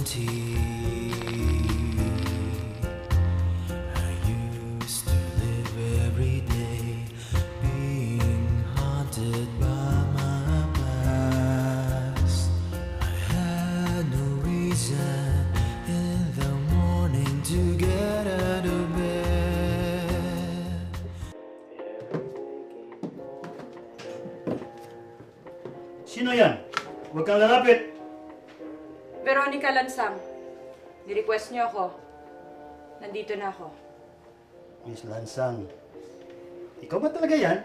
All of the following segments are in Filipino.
tea. I used to live every day being haunted by my past. I had no reason in the morning to get out of bed. Sino yan? Huwag kang lalapit! Veronica Lansang, ni-request niyo ako. Nandito na ako. Miss Lansang, ikaw ba talaga yan?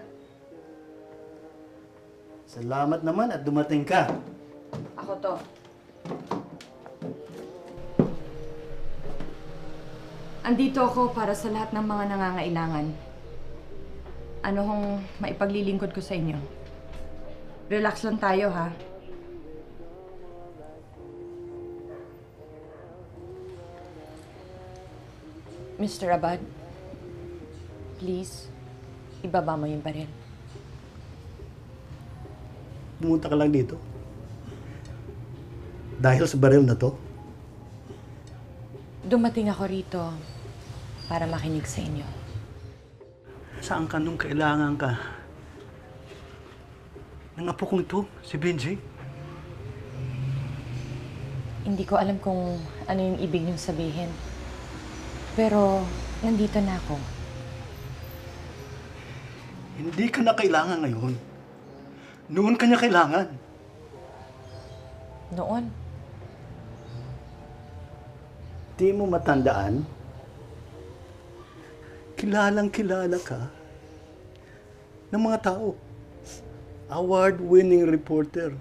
Salamat naman at dumating ka. Ako to. Andito ako para sa lahat ng mga nangangailangan. Ano hong maipaglilingkod ko sa inyo? Relax lang tayo, ha? Mr. Abad, please, ibaba mo yung baril. Pumunta ka lang dito. Dahil sa baril na to, Dumating ako rito para makinig sa inyo. saan ka nung kailangan ka? Ng apo kong ito, si Benji. Hindi ko alam kung ano yung ibig niyong sabihin. Pero, nandito na ako. Hindi ka na kailangan ngayon. Noon ka niya kailangan. Noon, Di mo matandaan? Kilalang kilala ka ng mga tao. Award-winning reporter.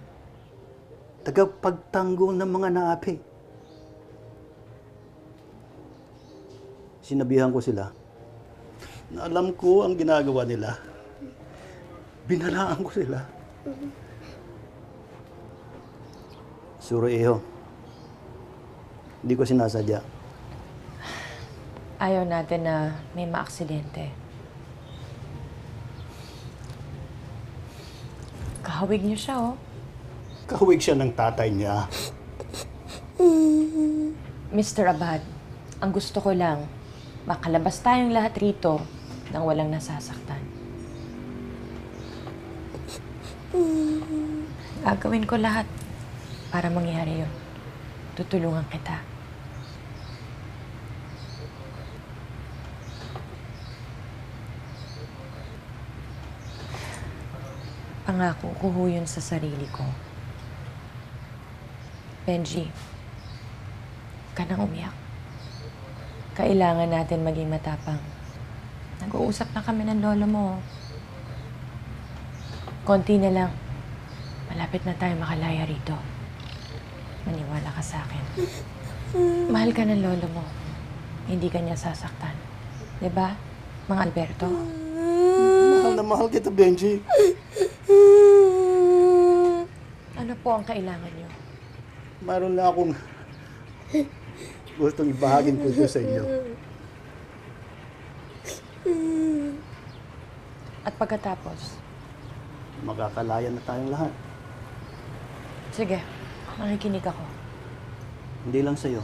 Tagapagtanggol ng mga naapi. Sinabihan ko sila na alam ko ang ginagawa nila. Binalaan ko sila. Suro Eho, hindi ko sinasadya. ayaw natin na may maaksidente. Kahawig niyo siya, oh. Kahawig siya ng tatay niya. Mr. Abad, ang gusto ko lang, makalabas tayong lahat rito nang walang nasasaktan. Gagawin ko lahat para mangyari yun. Tutulungan kita. Pangako ko ho yun sa sarili ko. Benji, huwag ka nang umiyak. Kailangan natin maging matapang. Nag-uusap na kami ng lolo mo. Konti na lang. Malapit na tayo makalaya rito. Maniwala ka sa akin. Mahal ka ng lolo mo. Hindi ka niya sasaktan. Diba, Mang Alberto? Mahal na mahal kita, Benji. Ano po ang kailangan niyo? Mayroon na akong gustong ibahagin ko ito sa inyo. At pagkatapos? Magakalaya na tayong lahat. Sige, makikinig ako. Hindi lang sa'yo.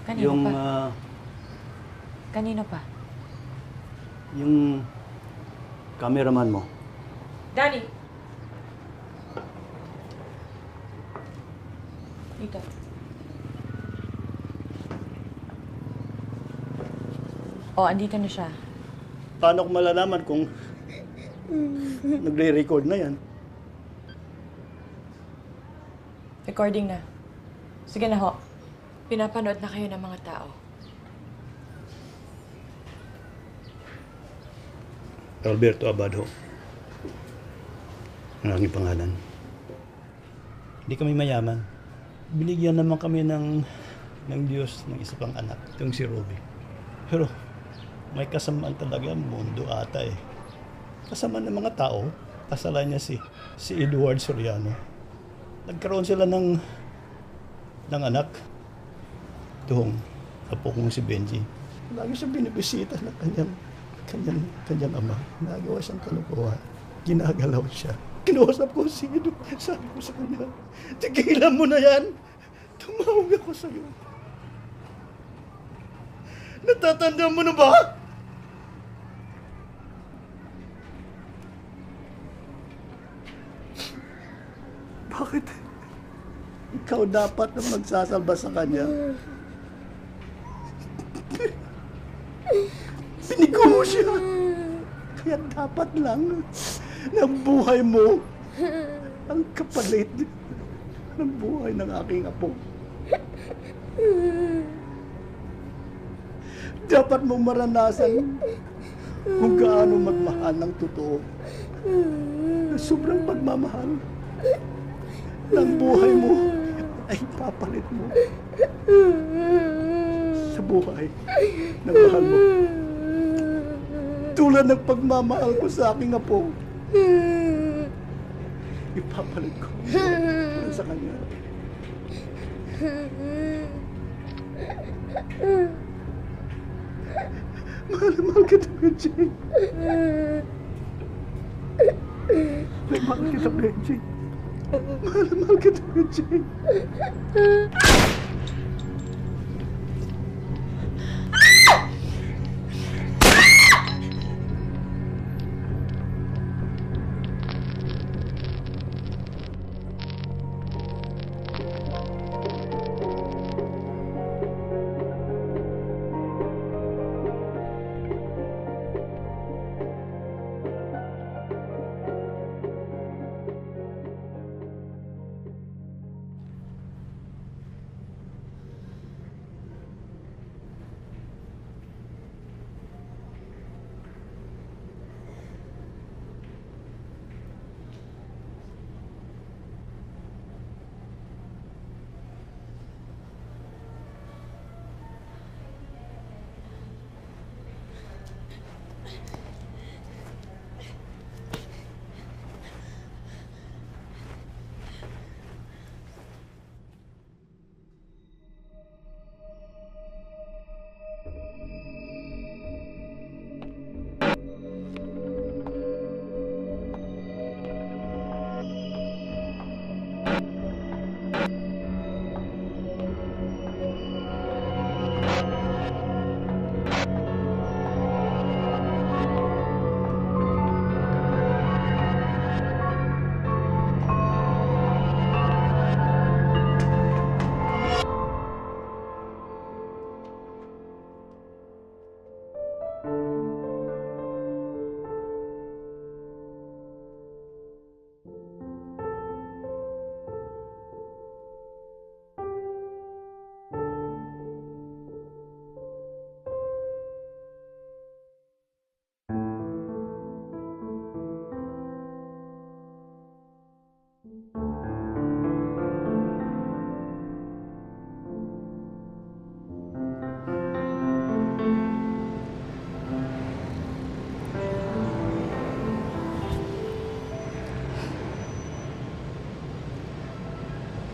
Kanino Yung, pa? Kanino pa? yung cameraman mo. Danny! Dito. Oh, andito na siya. Paano ko malalaman kung nagre-record na yan? Recording na. Sige na ho. Pinapanood na kayo ng mga tao. Alberto Abad ho. Ang aking pangalan. Hindi kami mayaman. Binigyan naman kami ng Diyos ng isa pang anak, itong si Ruby. Pero may kasamaan talaga ang mundo ata eh. Kasama ng mga tao, kasalan niya si Edward Soriano. Nagkaroon sila ng anak. Doong apo kong si Benji. Lagi siya binibisita ng kanyang ama. Nagawa siyang kalokohan. Ginagalaw siya. Kinausap ko si Edu. Sabi ko sa kanya, tigilan mo na yan. Tumawag ako sa'yo. Natatanda mo na ba? Bakit? Ikaw dapat na magsasalba sa kanya. Binigo mo siya. Kaya dapat lang ng buhay mo ang kapalit ng buhay ng aking apo. Dapat mong maranasan kung gaano magmahal ng totoo. Sobrang pagmamahal ng buhay mo ay papalit mo sa buhay ng mahal mo. Tulad ng pagmamahal ko sa aking apo, ipapalit ko sa kanya. Mahal na mahal kita, Benji. Mahal kita, Benji. Mahal na mahal kita, Benji.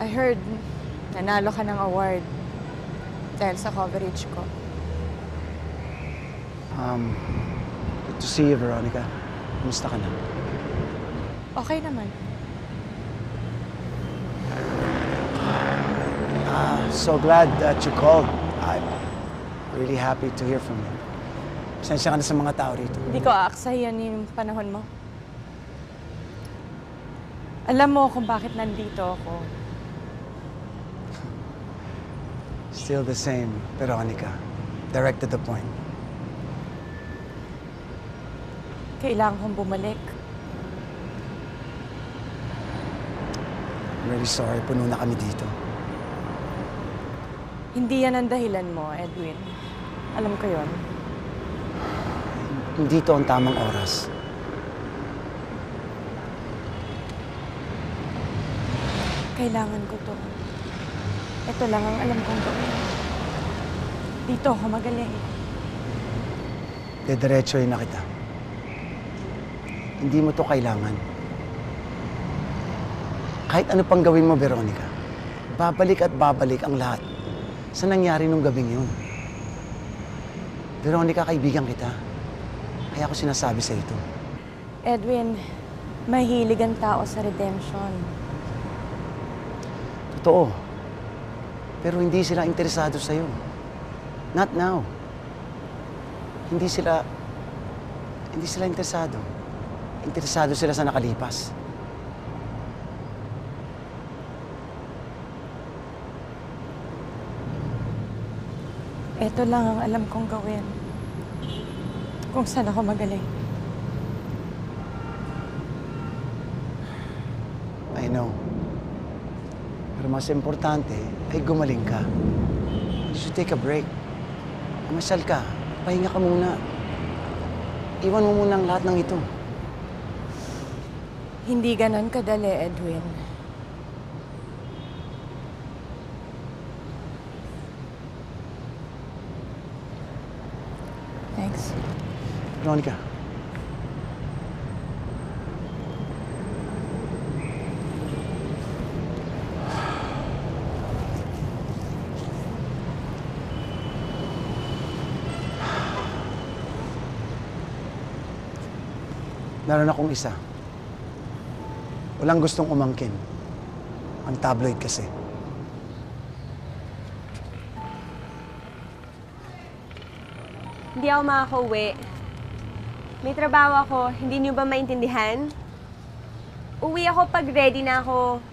I heard, nanalo ka ng award dahil sa coverage ko. Good to see you, Veronica. Kumusta ka na? Okay naman. So glad that you called. I'm really happy to hear from you. Pasensya ka na sa mga tao rito. Hindi ko aaksayan yung panahon mo. Alam mo kung bakit nandito ako. Still the same, Veronica. Direct to the point. Kailangan kong bumalik. I'm really sorry, puno na kami dito. Hindi yan ang dahilan mo, Edwin. Alam ko yon. Hindi to ang tamang oras. Kailangan ko to. Ito lang ang alam kong gawin. Dito ako magaling. Dediretsoy na kita. Hindi mo to kailangan. Kahit ano pang gawin mo, Veronica, babalik at babalik ang lahat sa nangyari nung gabing yun. Veronica, kaibigan kita. Kaya ako sinasabi sa ito. Edwin, mahilig ang tao sa redemption. Totoo. Pero hindi sila interesado sa'yo. Not now. Hindi sila interesado. Interesado sila sa nakalipas. Ito lang ang alam kong gawin. Kung saan ako magaling. I know. Pero mas importante ay gumaling ka. You should take a break. Mamasal ka. Pahinga ka muna. Iwan mo muna ang lahat ng ito. Hindi ganon kadali, Edwin. Thanks. Veronica. Meron akong isa. Walang gustong umangkin. Ang tabloid kasi. Hindi ako makakauwi. May trabaho ako, hindi niyo ba maintindihan? Uwi ako pag ready na ako.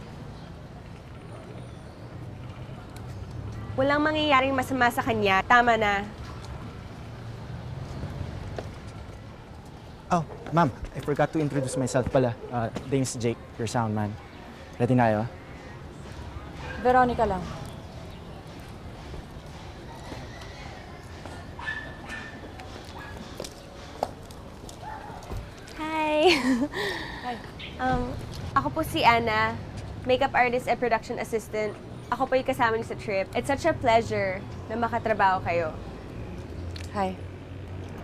Walang mangyayaring masama sa kanya. Tama na. Oh, ma'am, I forgot to introduce myself pala. Name's Jake, your sound man. Ready na kayo? Veronica lang. Hi! Hi. Ako po si Anna, makeup artist and production assistant. Ako po yung kasama niyo sa trip. It's such a pleasure na makatrabaho kayo. Hi.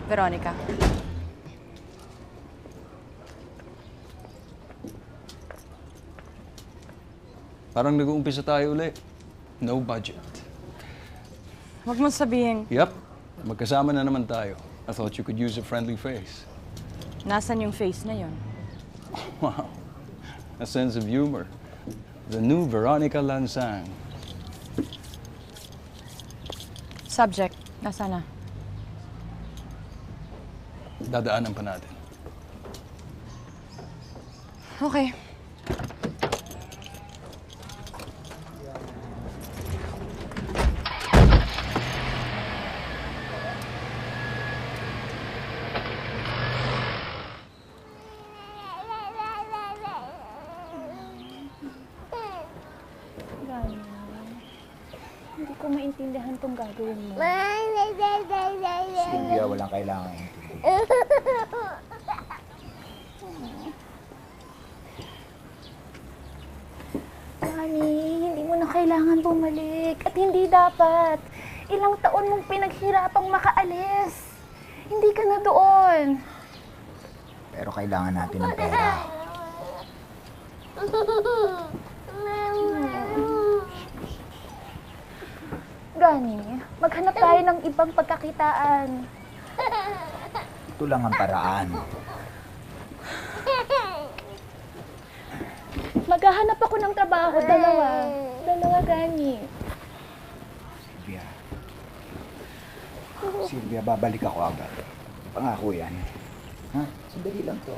Veronica. Parang nag-uumpisa tayo uli. No budget. Huwag mong sabihin, Yup, magkasama na naman tayo. I thought you could use a friendly face. nasan yung face na yon? Wow, a sense of humor. The new Veronica Lansang. Subject, nasa na? Dadaanan pa natin. Okay. Hindi ko maintindihan itong gagawin mo. Sylvia, walang kailangan intindihin. Honey, hindi mo na kailangan bumalik. At hindi dapat. Ilang taon mong pinaghirapang makaalis. Hindi ka na doon. Pero kailangan natin ng pera. Gani, maghanap tayo ng ibang pagkakitaan. Ito lang ang paraan. Maghahanap ako ng trabaho. Dalawa, Gani. Sylvia. Sylvia, babalik ako agad. Pangako yan. Ha? Sandali lang to.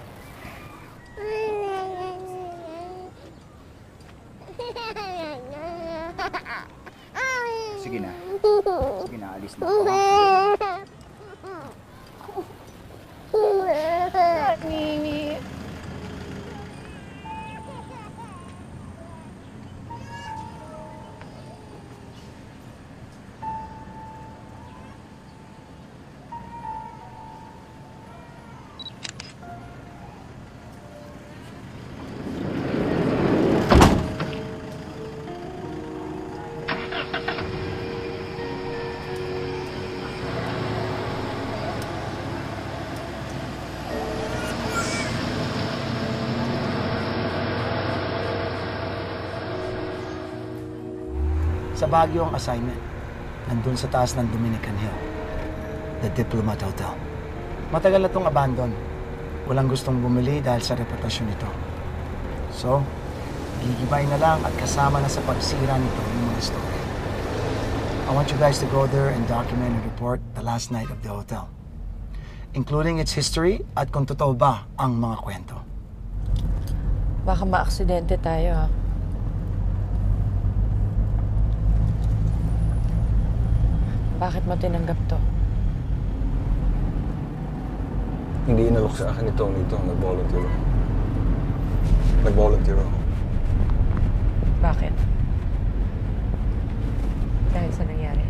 Sige na. Sige na, alis na ako. Gani. Sa Baguio ang assignment. Nandun sa taas ng Dominican Hill. The Diplomat Hotel. Matagal na itong abandon. Walang gustong bumili dahil sa reputasyon nito. So, gigibay na lang at kasama na sa pagsira nito yung mga story. I want you guys to go there and document and report the last night of the hotel, including its history at kung totoo ba ang mga kwento. Baka maaksidente tayo, ha? Bakit mo tinanggap to? Hindi inalok sa akin ito. Nag-volunteer ako. Nag-volunteer ako. Bakit? Dahil sa nangyari.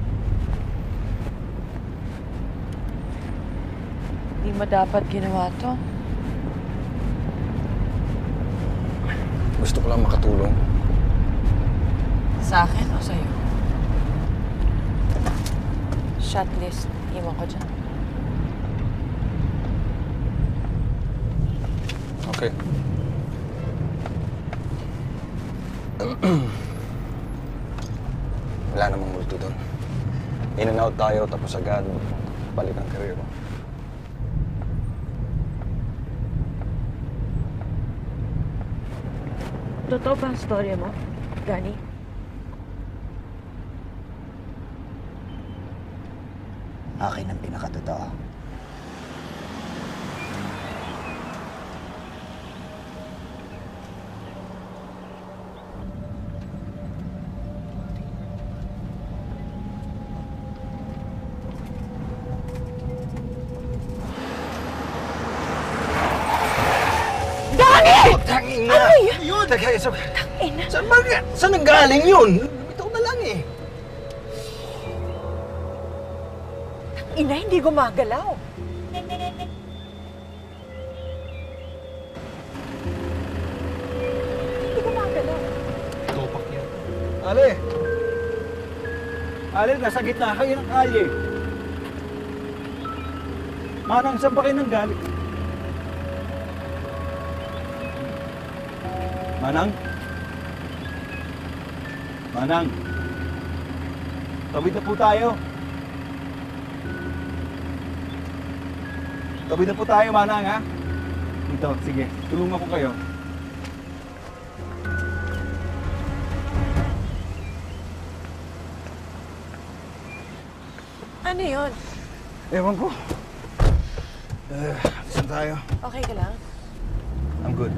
Hindi mo dapat ginawa to. Gusto ko lang makatulong. Sa akin o sa'yo? Shot list. Iwan ko dyan. Okay. Wala namang multo doon. In and out tayo, tapos agad balik ang career ko. Totoo ba ang storya mo, Gani? Akin ang pinakatotoo. Tangina! Ano yun? Teka, saan nanggaling yun? Bitaw na lang eh. Ina, hindi gumagalaw. Hindi gumagalaw. Topak yan. Ale! Ale, nasa gitna kayo ng kalye. Manang, saan ba kayo nang galing? Manang? Manang? Tawid na po tayo. Tawid na po tayo, Manang, ha? Dito, sige. Tulungan ko kayo. Ano yun? Ewan ko. Saan tayo? Okay ka lang? I'm good.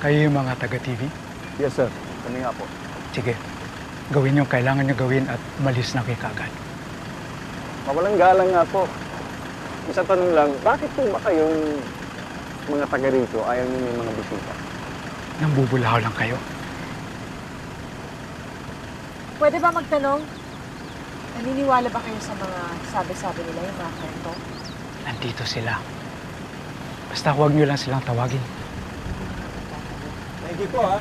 Kayo yung mga taga-TV? Yes, sir. Kami nga po. Sige, gawin yung kailangan nyo gawin at umalis na kayo kaagad. Mawalang galang nga po. Isang tanong lang, bakit po ba kayong mga taga rito ayaw nyo may mga bisita? Nambubulahaw lang kayo. Pwede ba magtanong? Naniniwala ba kayo sa mga sabi-sabi nila, yung mga kwento? Nandito sila. Basta huwag nyo lang silang tawagin. Thank you po, ha?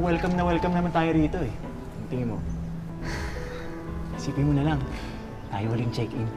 welcome naman tayo rito eh. Ang tingin mo? Isipin mo na lang, tayo huling check-in.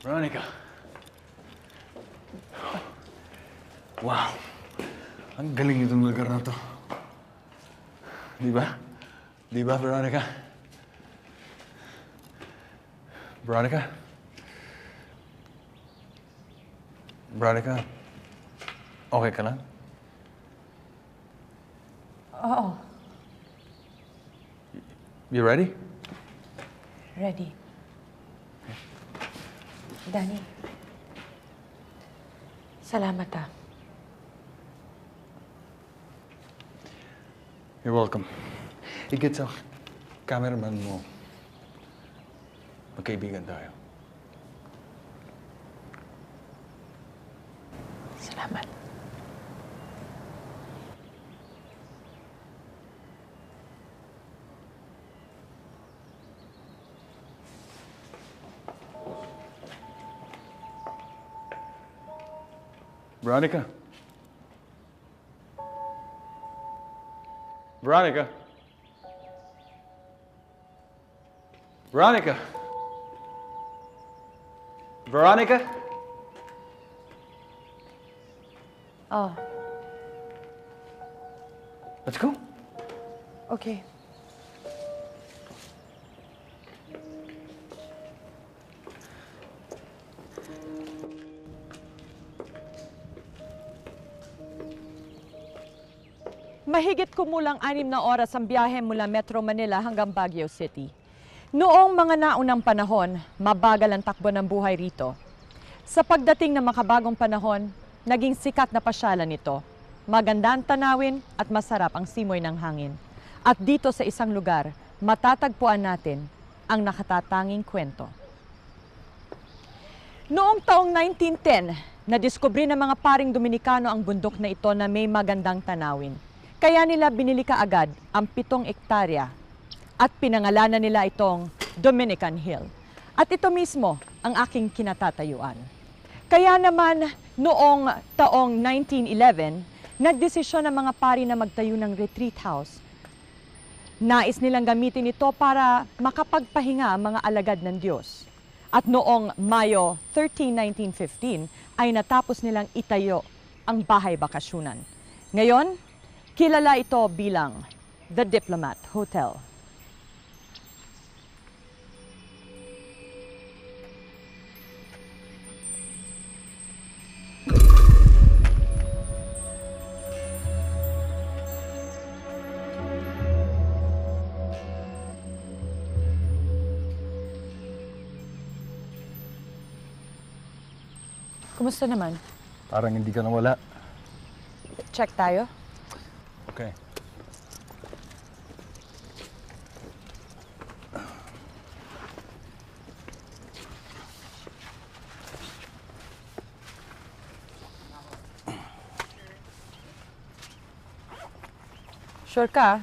Veronica. Wow. Ang galing itong lugar na to. Di ba? Di ba, Veronica? Veronica? Veronica? Okay ka lang? Oo. You ready? Ready. Danny. Salamat ah. You're welcome. Higit sa cameraman mo, magkaibigan tayo. Salamat. Veronica. Veronica. Veronica. Veronica? Oh, Let's go. okay. Mahigit kumulang 6 na oras ang biyahe mula Metro Manila hanggang Baguio City. Noong mga naunang panahon, mabagal ang takbo ng buhay rito. Sa pagdating ng makabagong panahon, naging sikat na pasyalan ito. Maganda ang tanawin at masarap ang simoy ng hangin. At dito sa isang lugar, matatagpuan natin ang nakatatanging kwento. Noong taong 1910, nadiskubre ng mga paring Dominikano ang bundok na ito na may magandang tanawin. Kaya nila binili kaagad ang 7 ektarya at pinangalanan nila itong Dominican Hill. At ito mismo ang aking kinatatayuan. Kaya naman noong taong 1911, nagdesisyon ang mga pari na magtayo ng retreat house. Nais nilang gamitin ito para makapagpahinga ang mga alagad ng Diyos. At noong Mayo 13, 1915 ay natapos nilang itayo ang bahay bakasyunan. Ngayon, kilala ito bilang The Diplomat Hotel. Kumusta naman? Parang hindi ka nawala. Check tayo? Okay. Sure ka?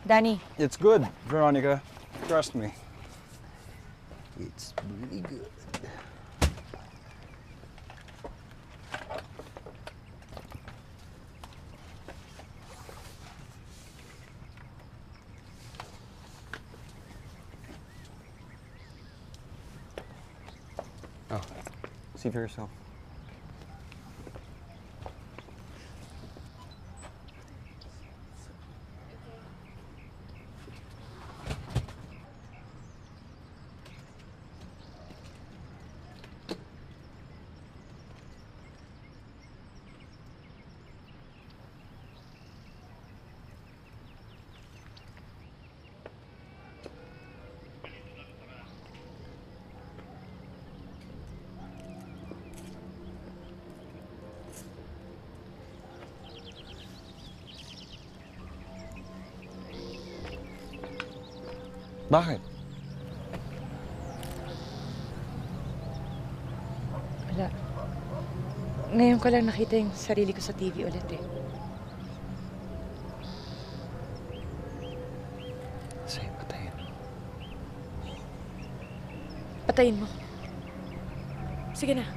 Danny, It's good, Veronica. Trust me. It's really good. Oh, see for yourself. Bakit? Wala. Ngayon ko lang nakita yung sarili ko sa TV ulit eh. Sige, patayin. Patayin mo. Sige na.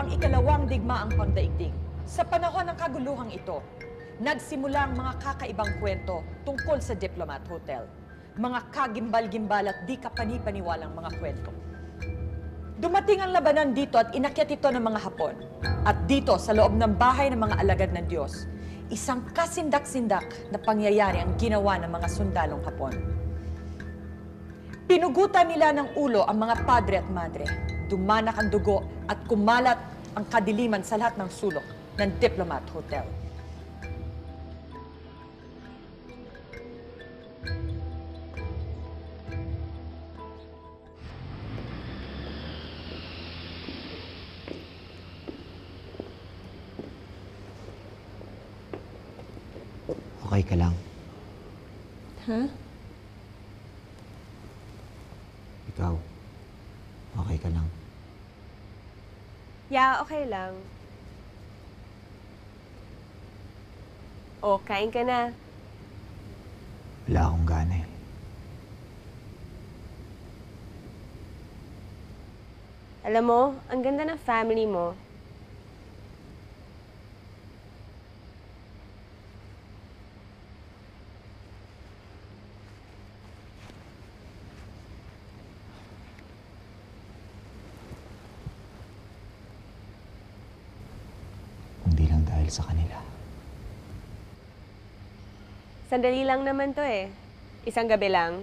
ang ikalawang digmaang pangdaigdig. Sa panahon ng kaguluhang ito, nagsimula ang mga kakaibang kwento tungkol sa Diplomat Hotel. Mga kagimbal-gimbal at di kapani-paniwalang mga kwento. Dumating ang labanan dito at inakyat ito ng mga Hapon. At dito, sa loob ng bahay ng mga alagad ng Diyos, isang kasindak-sindak na pangyayari ang ginawa ng mga sundalong Hapon. Pinugutan nila ng ulo ang mga padre at madre. Dumanak ang dugo at kumalat ang kadiliman sa lahat ng sulok ng Diplomat Hotel. Okay ka lang? Huh? Ikaw, okay ka lang? Yeah, okay lang. O, kain ka na. Wala akong gana eh. Alam mo, ang ganda ng family mo. Hindi lang dahil sa kanila. Sandali lang naman to eh. Isang gabi lang.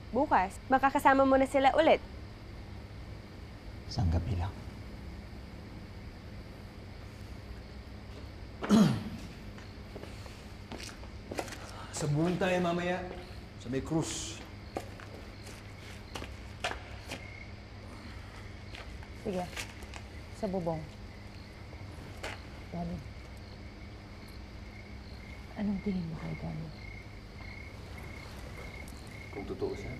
Bukas, makakasama mo na sila ulit. Isang gabi lang. Sabuhan tayo mamaya sa may krus. Sige. Sa bubong. Dali. Anong tingin mo kay Dani? Kung totoo siya.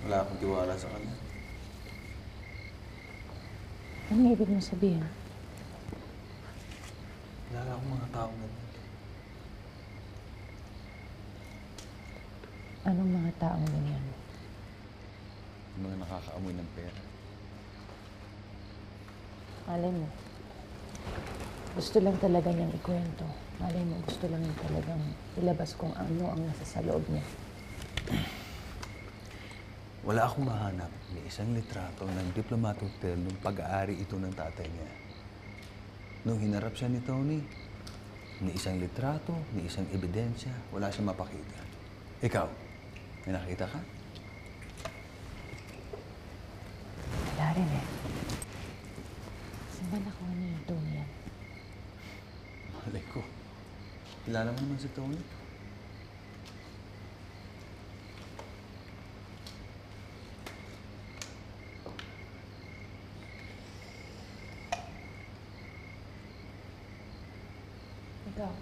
Wala akong tiwala sa kanya. Anong ibig mo sabihin? Wala akong mga taong ganyan. Anong mga taong ganyan? Yung mga nakakaamoy ng pera. Malay mo. Gusto lang talaga niyang ikwento. Malay mo, gusto lang niya talagang ilabas kung ano ang nasa sa loob niya. Wala akong mahanap ni isang litrato ng Diplomat Hotel nung pag-aari ito ng tatay niya. Nung hinarap siya ni Tony, ni isang litrato, ni isang ebidensya, wala siyang mapakita. Ikaw, may nakita ka? Wala rin eh. Saan ba nakuha niya yung Tony yan? Malay ko. Kilala mo naman si Tony? Ikaw.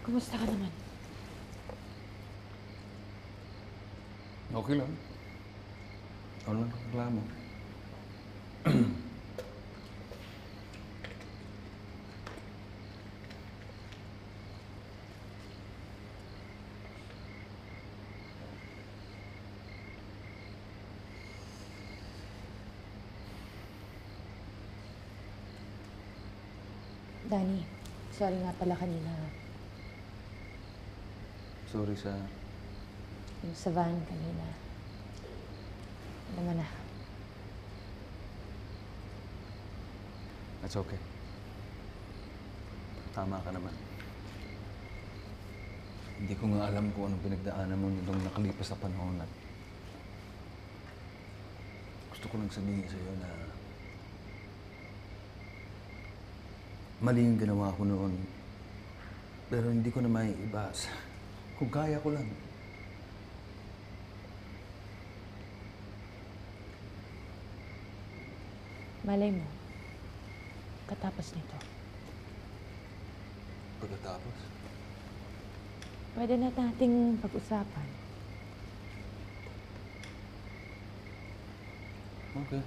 Kumusta ka naman? Okay lang. Ano lang reklamo? Dani, sorry nga pala kanina. Sorry sa... Yung sa van kanina. Alam mo na. That's okay. Tama ka naman. Hindi ko nga alam kung anong pinagdaanan mo nitong nakalipas na panahon at gusto ko lang sabihin sa'yo na mali yung ginawa ko noon. Pero hindi ko na maiibas. Kung kaya ko lang. Malay mo. Katapos nito. Pagkatapos? Pwede na nating pag-usapan. Okay.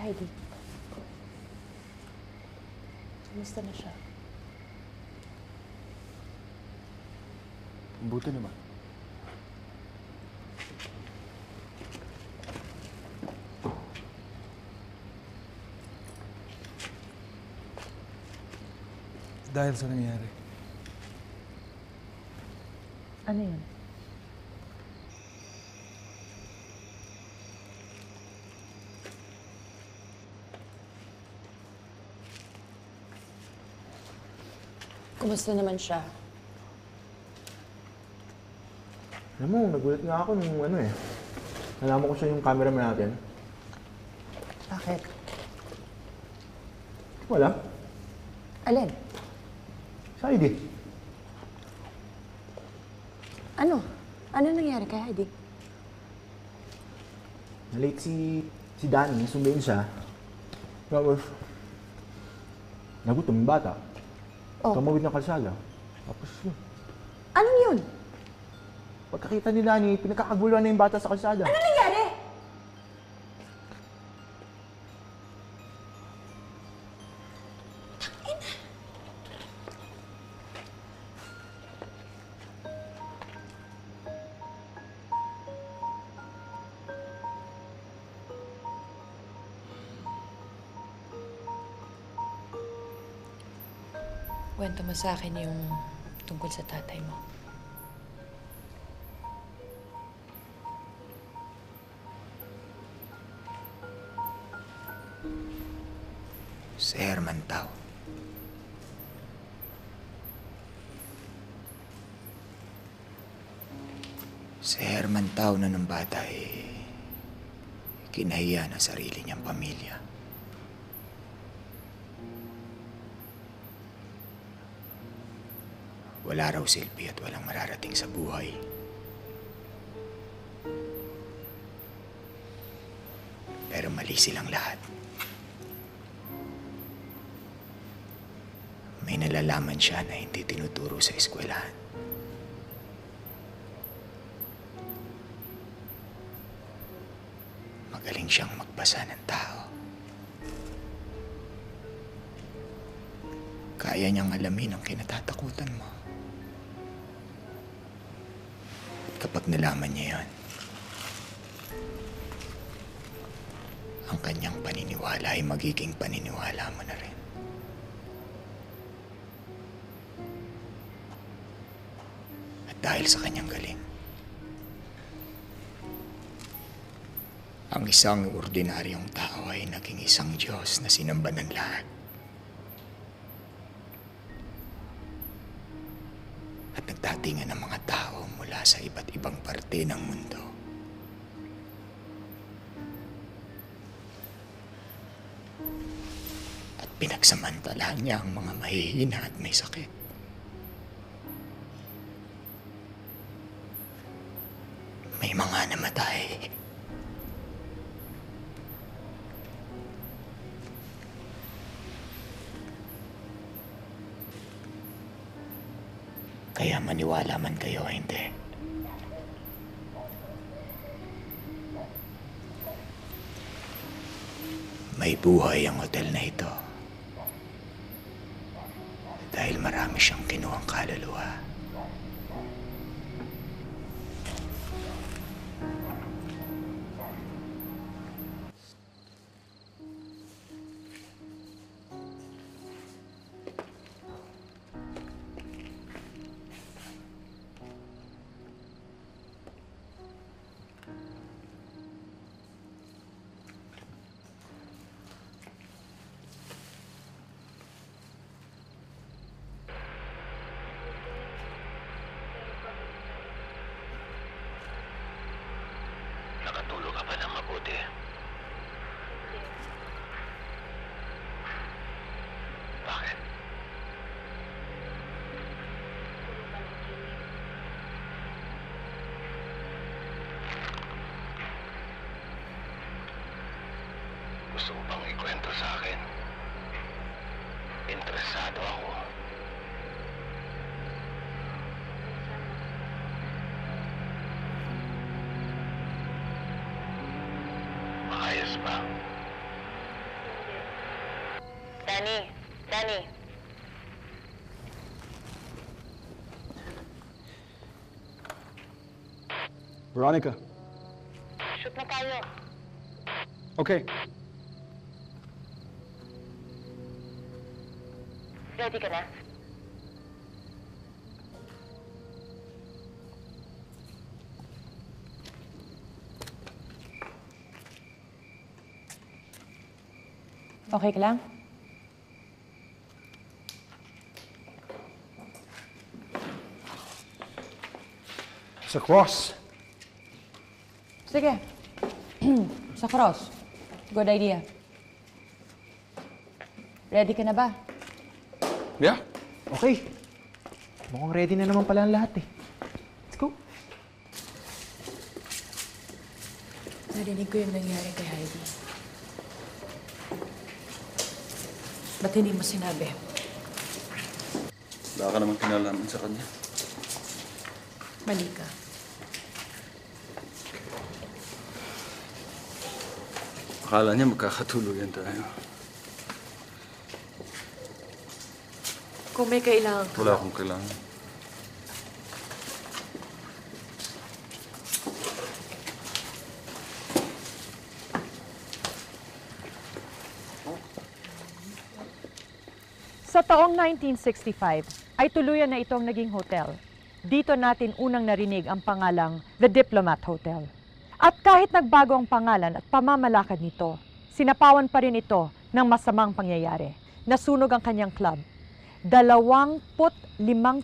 Heidi. Kamusta na siya? Buti naman. Dahil sa nangyari. Ano yun? Kumusta naman siya? Alam mo, nagulat nga ako nung nalaman ko siya yung cameraman natin. Bakit? Wala. Alin? Sa Heidi. Ano? Ano nangyari kay Heidi? Na-late si Danny, sunduin siya. Tapos, nagutom yung bata. Oh. Tumawid ng kalsada. Tapos yun. Anong yun? Pagkakita ni Danny, pinagkakaguluhan na yung bata sa kalsada. Ano nangyari? Kwento mo sa akin yung tungkol sa tatay mo. Si Herman Tao. Si Herman Tao na ng bata kinahiya ng sarili niyang pamilya. Wala raw silbi at walang mararating sa buhay. Pero mali silang lahat. May nalalaman siya na hindi tinuturo sa eskwelahan. Magaling siyang magbasa ng tao. Kaya niyang alamin ang kinatatakutan mo. Kapag nalaman niya yon, ang kanyang paniniwala ay magiging paniniwala mo na rin. At dahil sa kanyang galing, ang isang ordinaryong tao ay naging isang Diyos na sinamba ng lahat. At nagdatingan ng mga tao mula sa iba't ibang parte ng mundo. At pinagsamantalahan niya ang mga mahihina at may sakit. May mga namatay. Kaya maniwala man kayo o hindi, may buhay ang hotel na ito. Dahil marami siyang kinuhang kaluluwa. Nakatulog ka pa ng mabuti. Bakit? Gusto mo bang ikwento sa akin? Interesado ako. Maayos ba? Danny. Veronica. Shoot na tayo. Okay. Ready ka na? Okay ka lang? Sa cross. Sige. Sa cross. Good idea. Ready ka na ba? Yeah. Okay. Mukhang ready na naman pala ang lahat eh. Let's go. Narinig ko yung nangyari kay Heidi. Ba't hindi mo sinabi? Wala ka naman kinalaman sa kanya. Mali ka. Akala niya magkakatuluyan tayo. Kung may kailangan ka. Wala akong kailangan. Sa taong 1965 ay tuluyan na itong naging hotel. Dito natin unang narinig ang pangalang The Diplomat Hotel. At kahit nagbago ang pangalan at pamamalakad nito, sinapawan pa rin ito ng masamang pangyayari. Nasunog ang kanyang club. 25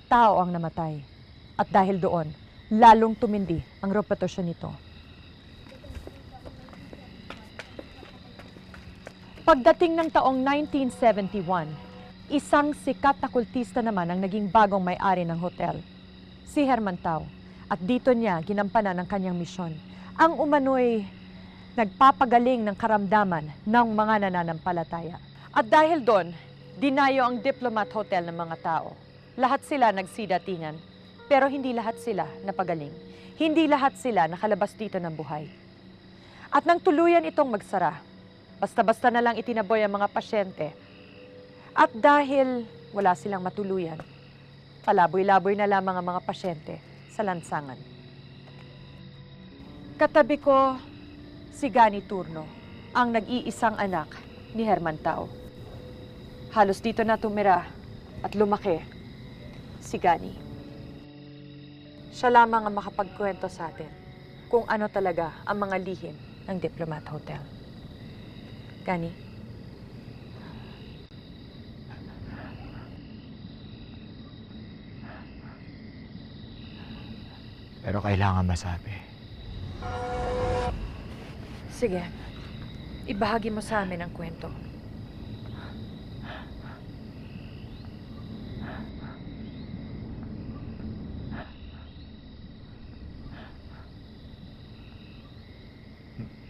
tao ang namatay. At dahil doon, lalong tumindi ang reputasyon nito. Pagdating ng taong 1971, isang sikat na kultista naman ang naging bagong may-ari ng hotel, si Herman Tao. At dito niya ginampanan ang kanyang misyon. Ang umano'y nagpapagaling ng karamdaman ng mga nananampalataya. At dahil doon, dinayo ang Diplomat Hotel ng mga tao. Lahat sila nagsidatingan, pero hindi lahat sila napagaling. Hindi lahat sila nakalabas dito ng buhay. At nang tuluyan itong magsara, basta-basta na lang itinaboy ang mga pasyente. At dahil wala silang matuluyan, palaboy-laboy na lamang ang mga pasyente sa lansangan. Katabi ko, si Gani Turno, ang nag-iisang anak ni Herman Tao. Halos dito na tumira at lumaki si Gani. Siya lamang ang makapagkwento sa atin kung ano talaga ang mga lihim ng Diplomat Hotel. Gani? Pero kailangan masabi. Sige. Ibahagi mo sa amin ang kwento.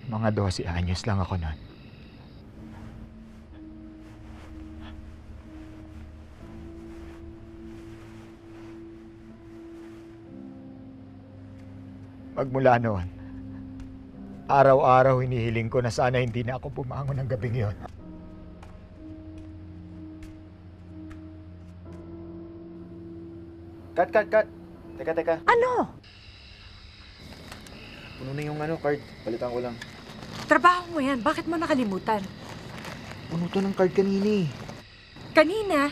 Mga 12 anyos lang ako noon. Magmula noon, araw-araw hinihiling ko na sana hindi na ako bumangon ng gabing yon. Cut. Teka. Ano? Puno na yung card. Balitan ko lang. Trabaho mo yan. Bakit mo nakalimutan? Puno to ng card kanina eh. Kanina?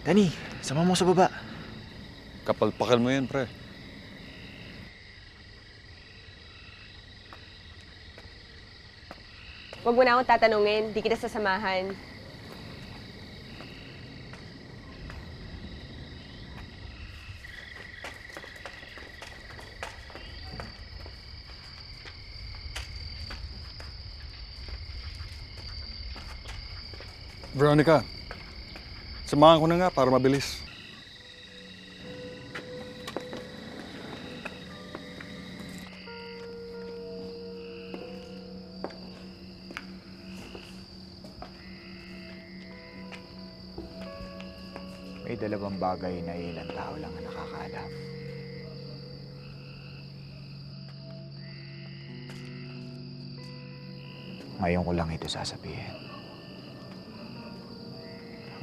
Danny, sama mo sa baba. Kapalpakan mo yan, pre. Huwag mo na akong tatanungin. Di kita sasamahan. Veronica, samahan ko na nga para mabilis. May dalawang bagay na ilang tao lang ang nakakaalam. Ngayon ko lang ito sasabihin.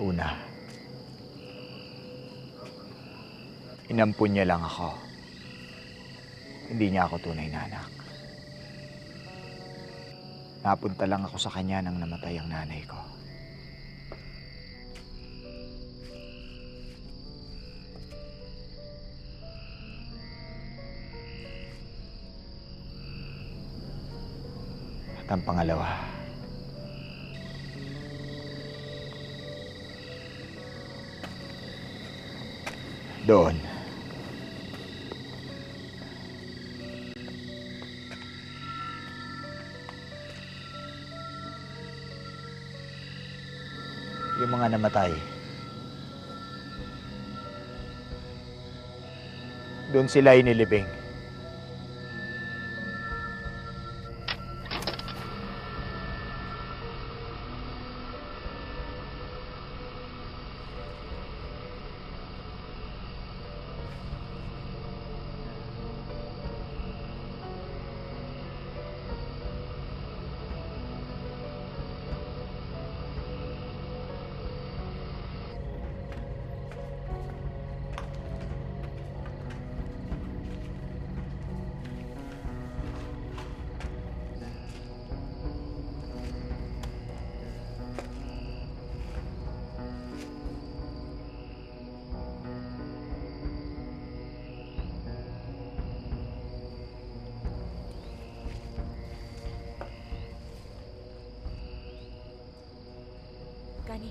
Una, inampun niya lang ako. Hindi niya ako tunay na anak. Napunta lang ako sa kanya nang namatay ang nanay ko. At ang pangalawa, doon, yung mga namatay, doon sila inilibing. Gani.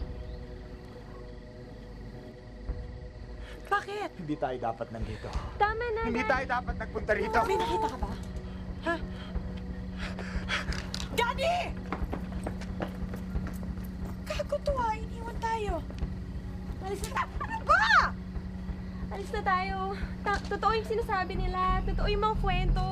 Bakit? Hindi tayo dapat nandito. Tama na. Hindi tayo dapat nagpunta rito. May nakita ka ba? Ha? Gani! Gago to ah, iniwan tayo. Alis na tayo. Ano ba? Alis na tayo. Totoo yung sinasabi nila. Totoo yung mga kwento.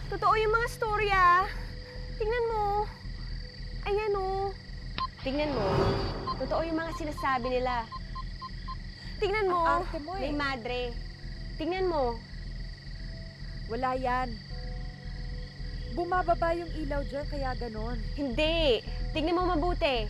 Totoo yung mga storya. Tingnan mo. Ayan o. Tingnan mo. Totoo yung mga sinasabi nila. Tingnan mo. Ang arte mo May eh. madre. Tingnan mo. Wala yan. Bumababa yung ilaw dyan, kaya ganon. Hindi. Tingnan mo mabuti.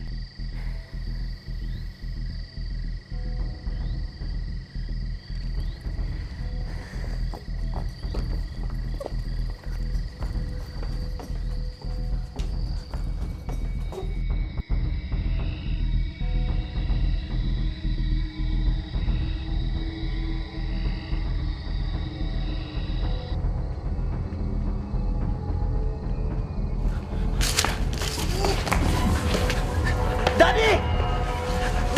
Danny!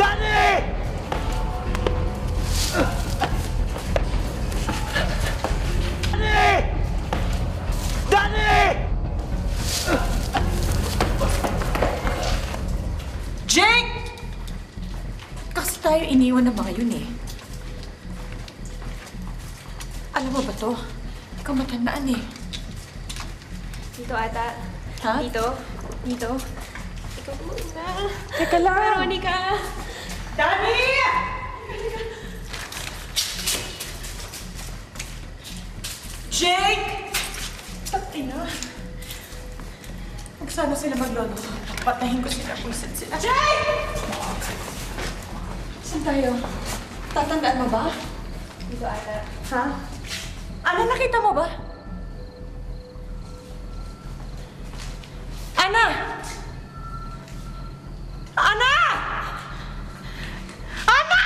Danny! Danny! Danny! Jake! Kasi tayo iniwan ng mga yun eh. Alam mo ba to? Ikaw matandaan eh. Dito ata. Ha? Dito. Dito. Ikaw muna. Teka lang. Veronica! Danny! Jake! Pati na. Huwag sana sila maglolo. Patahin ko sila kung saan sila. Jake! Saan tayo? Tatandaan mo ba? Dito ata. Ha? Ana, nakita mo ba? Ana! Ana! Ana!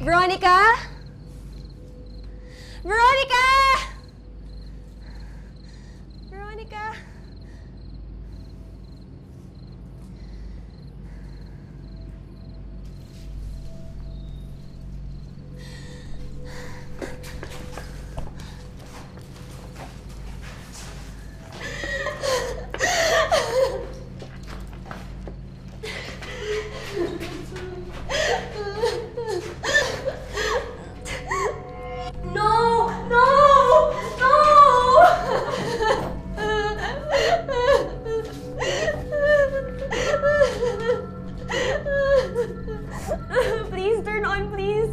Veronica? Veronica! Veronica? No! No! No! Please turn on, please.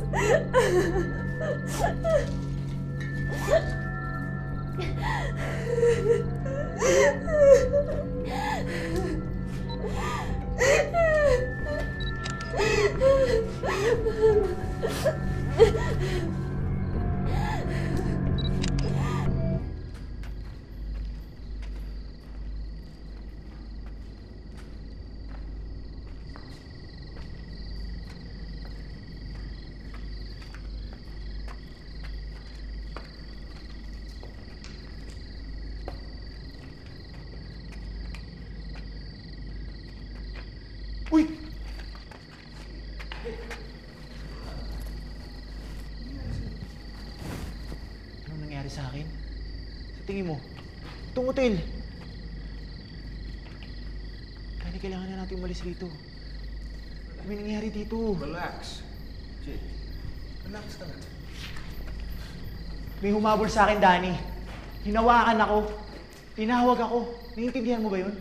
Uy! Anong nangyari sa akin? Sa tingin mo, itong hotel. Kaya kailangan na natin umalis rito. Ano may nangyari dito? Relax. Jake, relax ka na. May humabol sa akin, Danny. Hinawakan ako. Tinawag ako. Naiintindihan mo ba yun?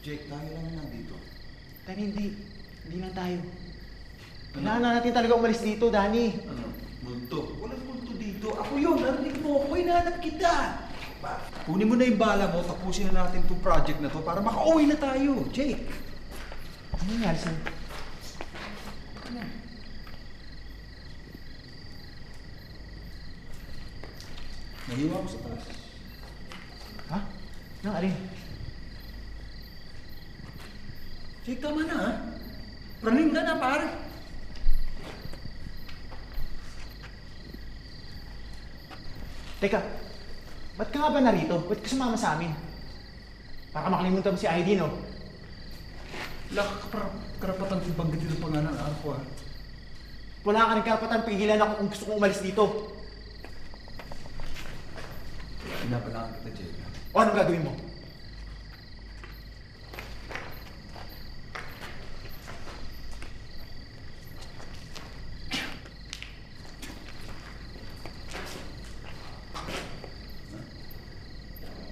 Jake, tayo lang na nandito. Danny, hindi. Hindi lang tayo. Kailangan na natin talaga umalis dito, Danny. Ano? Multo? Walang multo dito. Ako yun. Narinig mo ako. Hinahanap kita. Kunin mo na yung bala mo. Tapusin na natin itong project na to para makauwi na tayo. Jake. Ano nangyari sa'yo? Ano? Nahiwa ko sa taas. Ha? Nang alin? Jake, tama na ha? Praning ka na, pare. Teka, ba't ka nga ba narito? Ba't ka sumama sa amin? Baka makalimutan mo si ID, no? Wala ka karapatan kung banggitin ang pangalan ng ako ha. Wala ka rin karapatan, pigilan ako kung gusto kong umalis dito. Pinapalaan kita, Jake. O anong gagawin mo?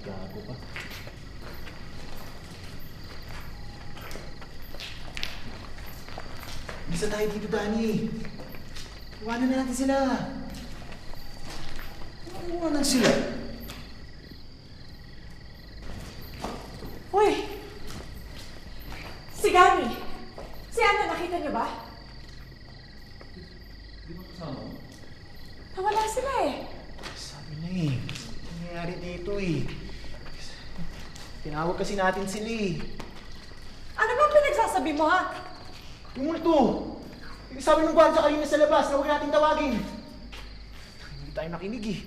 Gago ka. Bisa tayo dito, Danny. Iwanan na natin sila. Iwanan sila? Uy! Si Gani! Si Ana, nakita niyo ba? Di ba kasama mo? Nawala sila eh. Sabi na eh. Nangyayari dito eh. Tinawag kasi natin sila eh. Ano bang pinagsasabi mo ha? Yung multo! Yung sabi ng gwardiya kanina sa labas na huwag natin tawagin. Hindi tayo nakinig eh.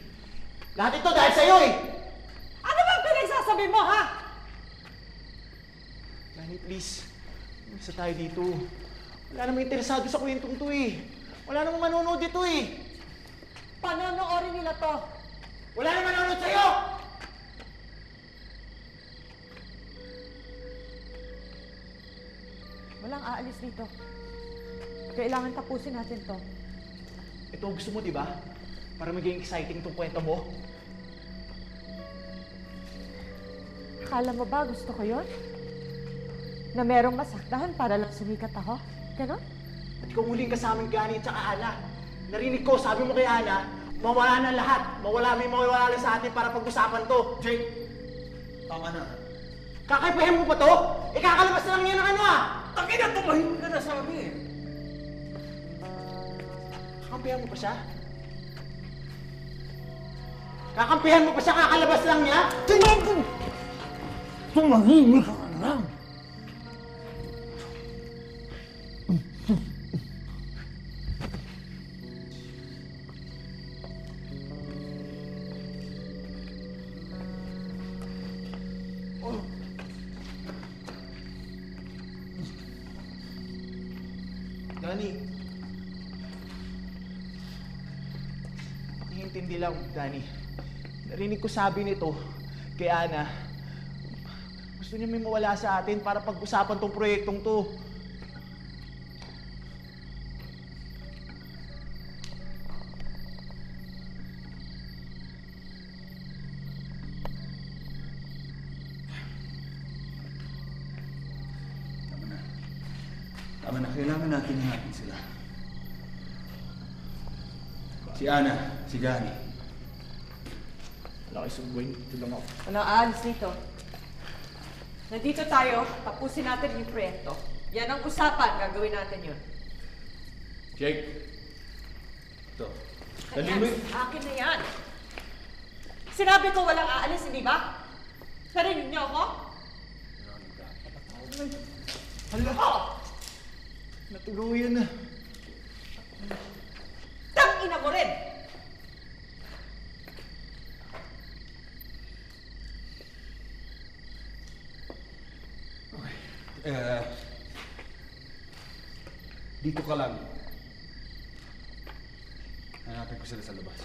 Lahat ito dahil sa'yo eh! Ano bang pinagsasabi mo ha? Danny, please. Umpisa tayo dito. Wala namang interesado sa kwentong to eh. Wala namang manonood dito eh. Panonoorin nila to. Wala namang manonood sa'yo! Walang aalis dito. Kailangan tapusin natin to. Ito ang gusto mo, di ba? Para maging exciting itong kwento mo. Akala mo ba gusto ko yon? Na merong masaktahan para lang sumikat ako? Ganon? At ikaw muling kasamang Gani at saka Ana. Narinig ko, sabi mo kay Ana, mawala na lahat. May mawala sa atin para pag-usapan to. Jake! Tama na. Kakaipahin mo pa to? Ikakalabas na lang yan ng ano ah! Taki na, tumahimik ka na sa amin. Kakampihan mo pa siya? Kakampihan mo pa siya, kakalabas lang niya? Tumahimik ka lang. Danny. Pakingintindi lang, Danny. Narinig ko sabi nito kay Ana. Gusto niya may mawala sa atin para pag-usapan tong proyektong to. Tama na, kailangan natin hanapin sila. Si Ana, si Johnny. Wala kayo sungguin, ito lang ako. Ano, aalis dito? Nandito tayo, tapusin natin yung proyekto. Yan ang usapan, gagawin natin yun. Jake. Ito. Ayan, akin na yan. Sinabi ko walang aalis, hindi ba? Narinig niyo ako? Hala! Natuluyan na. Tangina mo rin! Dito ka lang. Hanapin ko sila sa labas.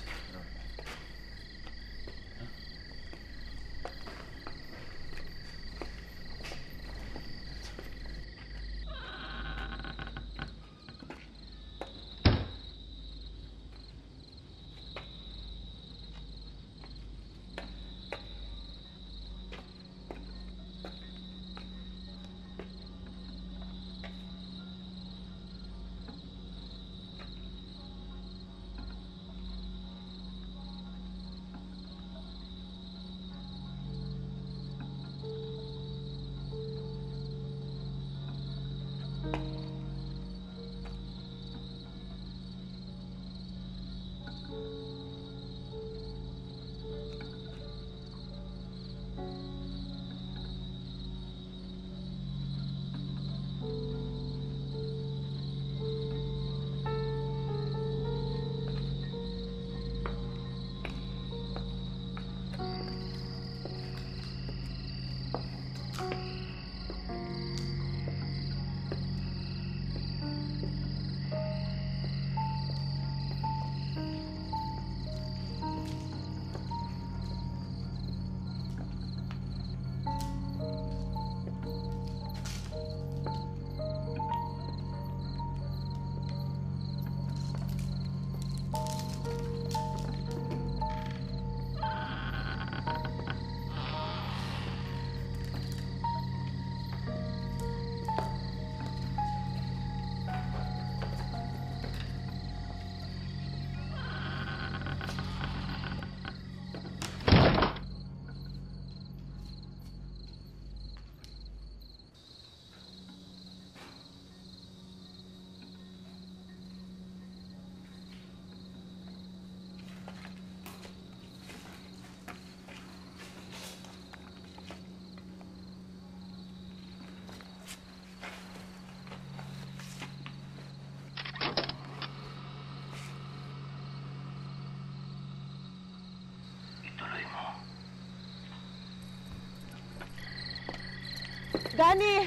Danny!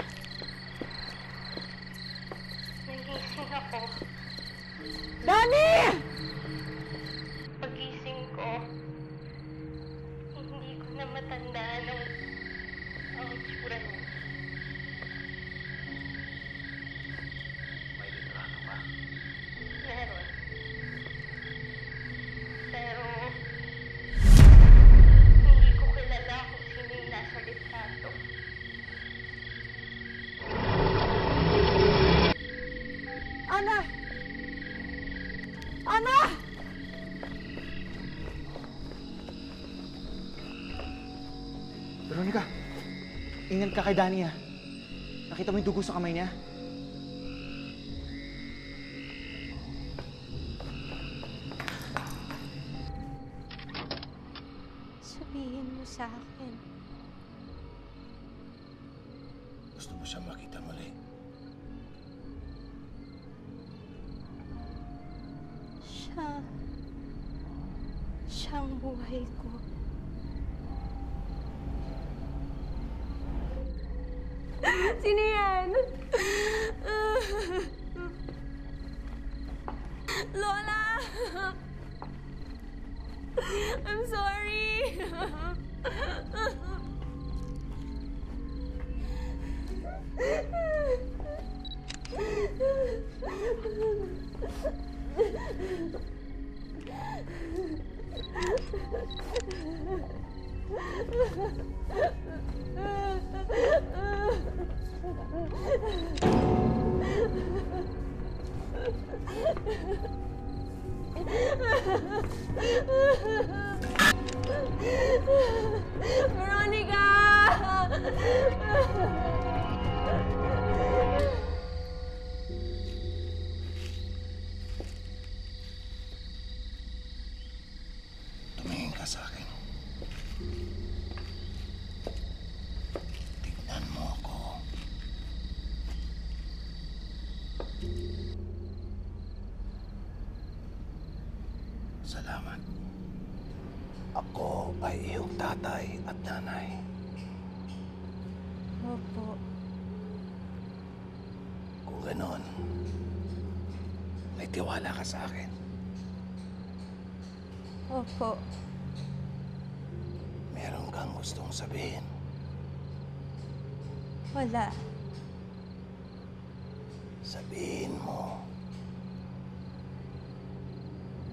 Nagising ako. Danny! Pagising ko, hindi ko na matandaan ang itsura niya. May litrato ba? Meron. Pero, hindi ko kilala kung sino yung nasa litrato. Ana! Ana! Veronica, ingat ka kay Danny ah. Nakita mo yung dugo sa kamay niya? Sabihin mo sa akin. Gusto mo siya makita muli? Siya ang buhay ko. Sino yan? Lola! I'm sorry! Tumingin ka sa akin. Tignan mo ako. Salamat. Ako ay iyong tatay at nanay. Opo. Kung ganon, may tiwala ka sa akin. Opo. Meron kang gustong sabihin. Wala. Sabihin mo.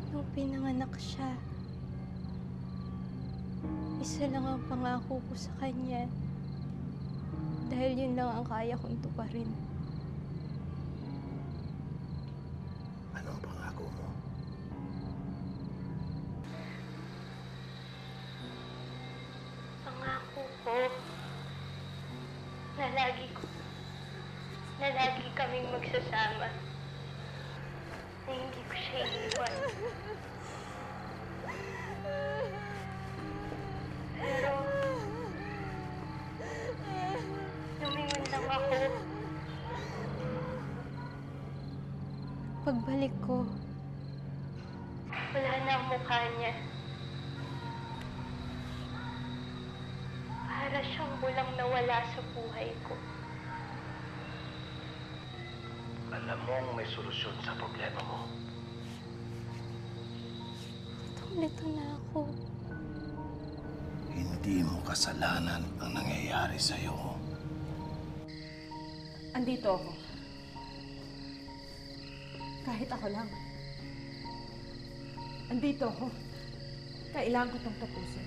Nung pinanganak siya, isa lang ang pangako ko sa kanya. Dahil yun lang ang kaya kong tuparin. Anong pangako mo? Pangako ko na lagi kaming magsasama. Na hindi ko siya iiwan. Pero, lumingon lang ako. Pagbalik ko, wala na ang mukha niya. Para siyang bulang nawala sa buhay ko. Alam mong may solusyon sa problema mo. Tulito na ako. Hindi mo kasalanan ang nangyayari sa'yo. Andito ako. Kahit ako lang. Andito ako. Kailangan ko itong tapusin.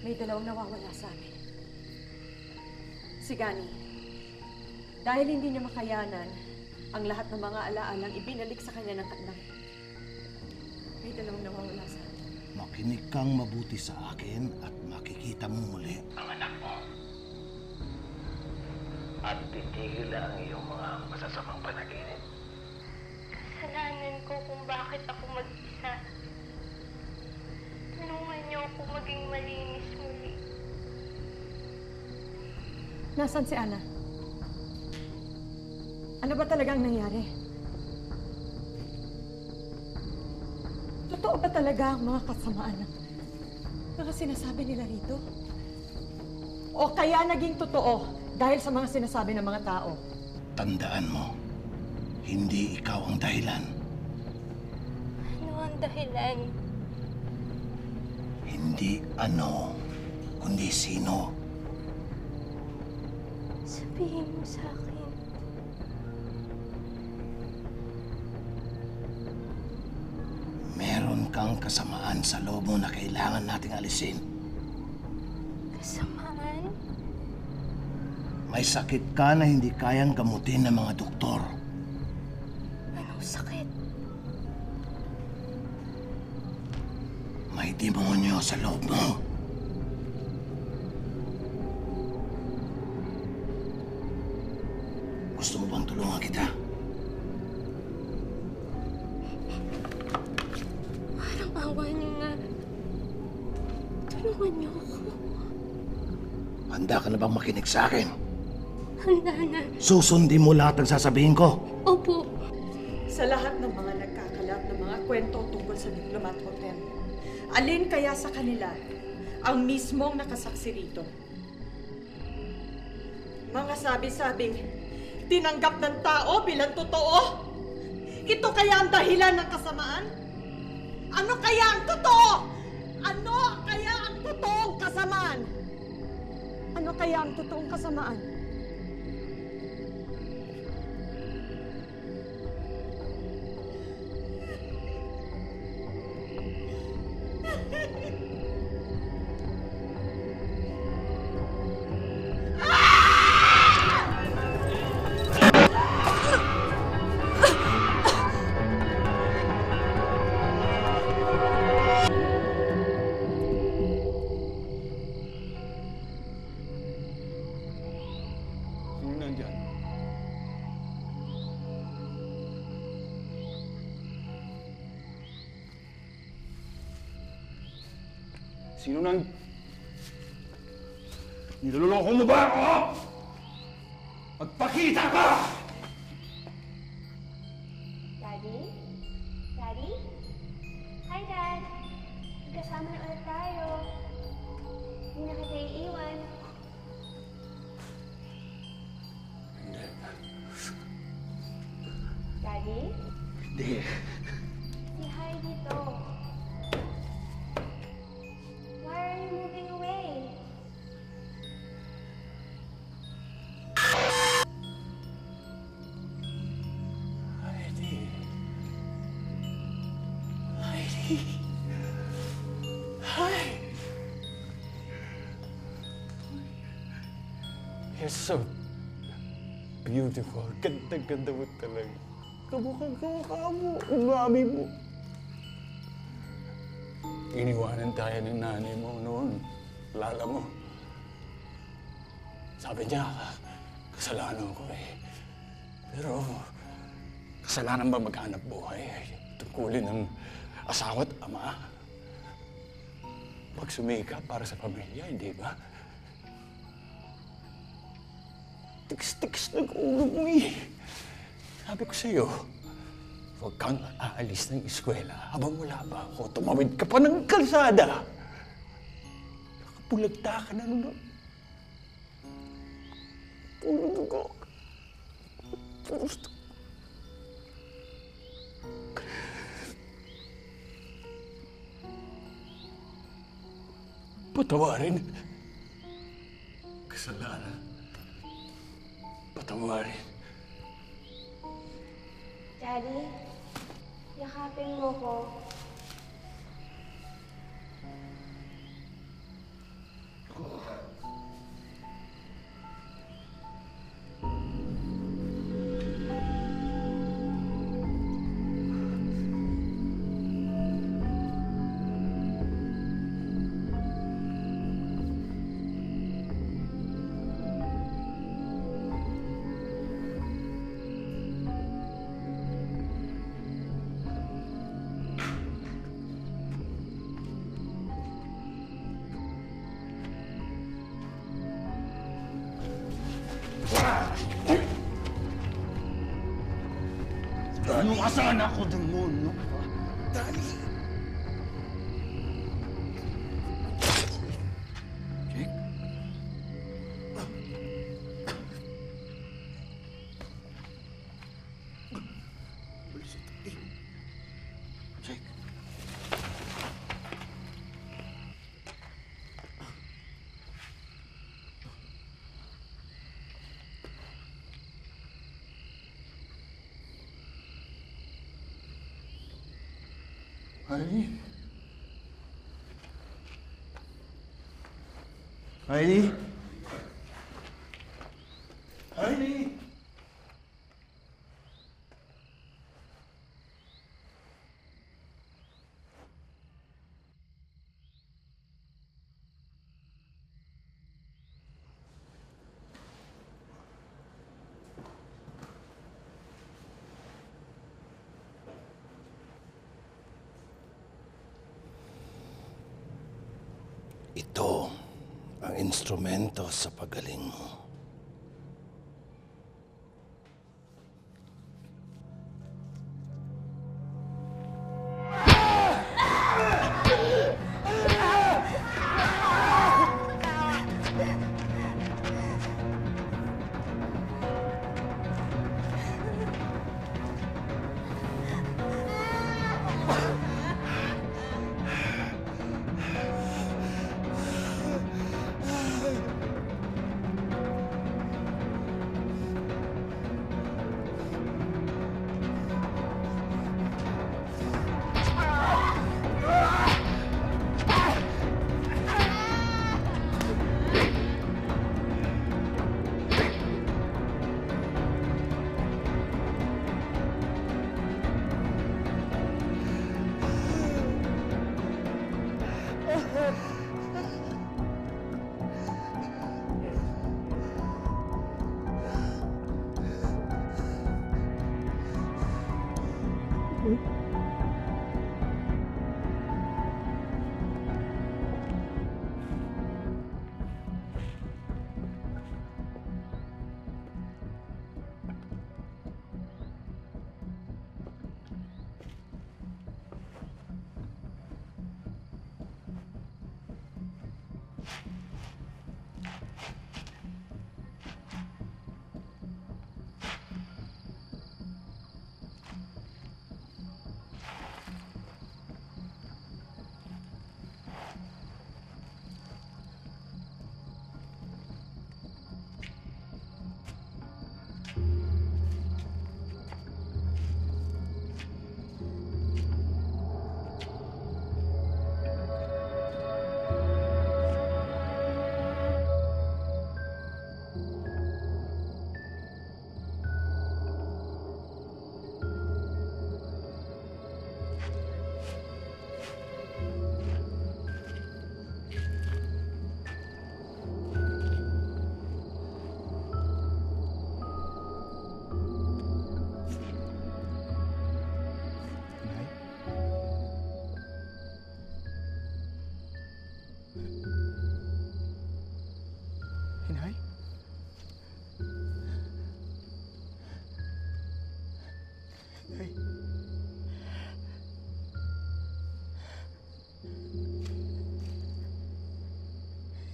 May dalawang nawawala sa amin. Si Gani. Dahil hindi niya makayanan ang lahat ng mga alaalang ibinalik sa kanya ng takdang. May dalawang nawawala sa amin. Makinig kang mabuti sa akin at makikita mo muli ang anak mo. At titigil ang iyong mga masasamang panaginip. Kasalanan ko kung bakit ako mag-isa. Tulungan niyo ako maging malinis muli. Nasaan si Ana? Ano ba talagang nangyari? Totoo ba talaga ang mga kasamaan na mga sinasabi nila rito? O kaya naging totoo dahil sa mga sinasabi ng mga tao? Tandaan mo, hindi ikaw ang dahilan. Ano ang dahilan? Hindi ano, kundi sino. Sabihin mo sa akin. Meron kang kasamaan sa loob mo na kailangan nating alisin. Kasamaan? May sakit ka na hindi kayang gamutin ng mga doktor. Anong sakit? May demonyo sa loob mo. Gusto mo bang tulungan kita? Parang awa niyo na. Tulungan niyo ako. Handa ka na bang makinig sa akin? Handa na. Susundin mo lahat ng sasabihin ko. Opo. Sa lahat ng mga nagkakalat ng mga kwento tungkol sa Diplomat Hotel, alin kaya sa kanila ang mismong nakasaksi rito? Mga sabi-sabing tinanggap ng tao bilang totoo? Ito kaya ang dahilan ng kasamaan? Ano kaya ang totoo? Ano kaya ang totoong kasamaan? Ano kaya ang totoong kasamaan? Sino nandyan? Sino nang... Niloloko mo ba ako? Magpakita ka! Daddy? Daddy? Hi, Dad. Magkasama na ulit tayo. Hindi na kita iiwan. Daddy? Hindi. Si hi dito. Why are you moving away? Heidi. Heidi. Hi. You're so beautiful. Ganda-ganda mo talaga. Kamukha mo. Ang mami mo. Iniwanan tayo ng nanay mo noon. Lala mo. Sabi niya, kasalanan ko eh. Pero, kasalanan ba maghanap buhay? Tungkulin ng asawa at ama? Magsumika para sa pamilya, hindi ba? Tiks-tiks nag-ulo mo eh. Sabi ko sa'yo, huwag kang aalis ng eskwela habang wala pa ako. Tumawid ka pa ng kalsada. Nakapulagta ka na nun. Puro dugo. Puro dugo. Patawarin. Kasalanan. Patawarin. Daddy, yakapin mo ko. Anong asana ko ng mundo? Dali! Jake? Jake? Heidi? Heidi? Heidi? Ito ang instrumento sa pagaling mo. Inay? Inay?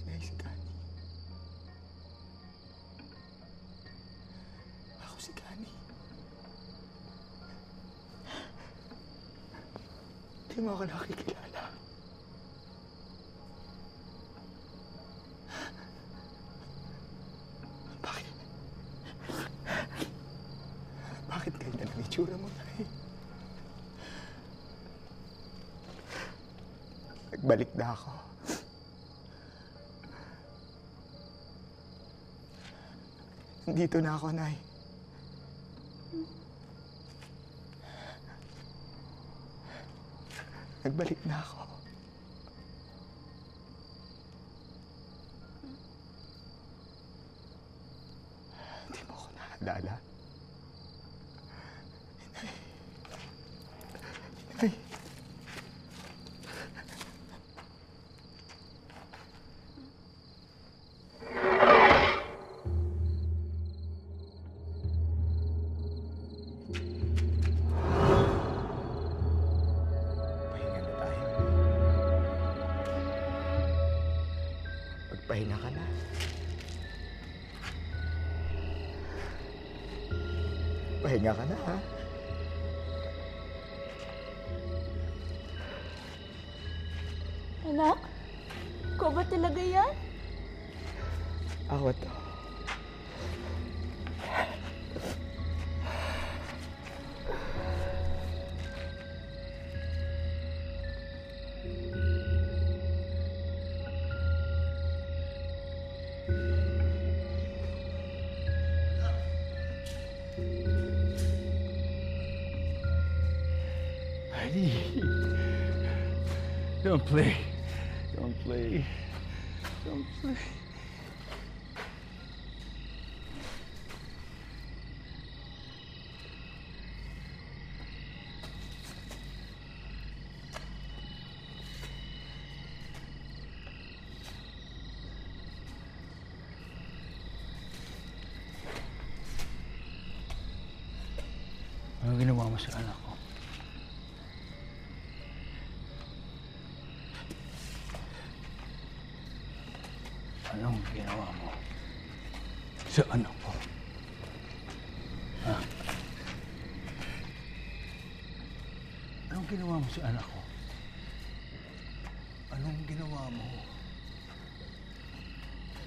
Inay, si Gani. Ako si Gani. Di mo ako nakikilala. Bakit ganyan ang itsura mo, Nay? Nagbalik na ako. Nandito na ako, Nay. Nagbalik na ako. Hindi mo ako naalala. Inay. Magpahinga ka na. Pahinga ka na, ha? Anak? Ikaw ba talaga yan? Ako to. Heidi, don't play. Don't play. Don't play. Ano ginawa mo sa anak ko? Anong ginawa mo sa anak ko? Ha? Anong ginawa mo sa anak ko? Anong ginawa mo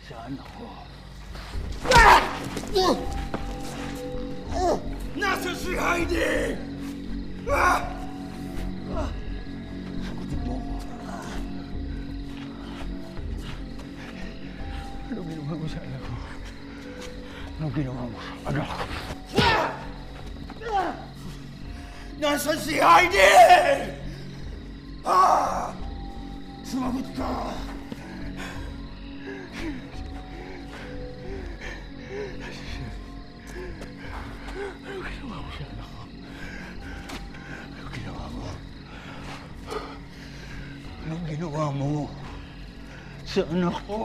sa anak ko? Nasa si Heidi! Sagutin mo ko. Anong ginawa mo sa anak ko? Anong ginawa mo sa anak ko? Nasaan si Heidi? Sumagot ka! Anong ginawa mo sa anak ko? Anong ginawa mo? Anong ginawa mo sa anak ko?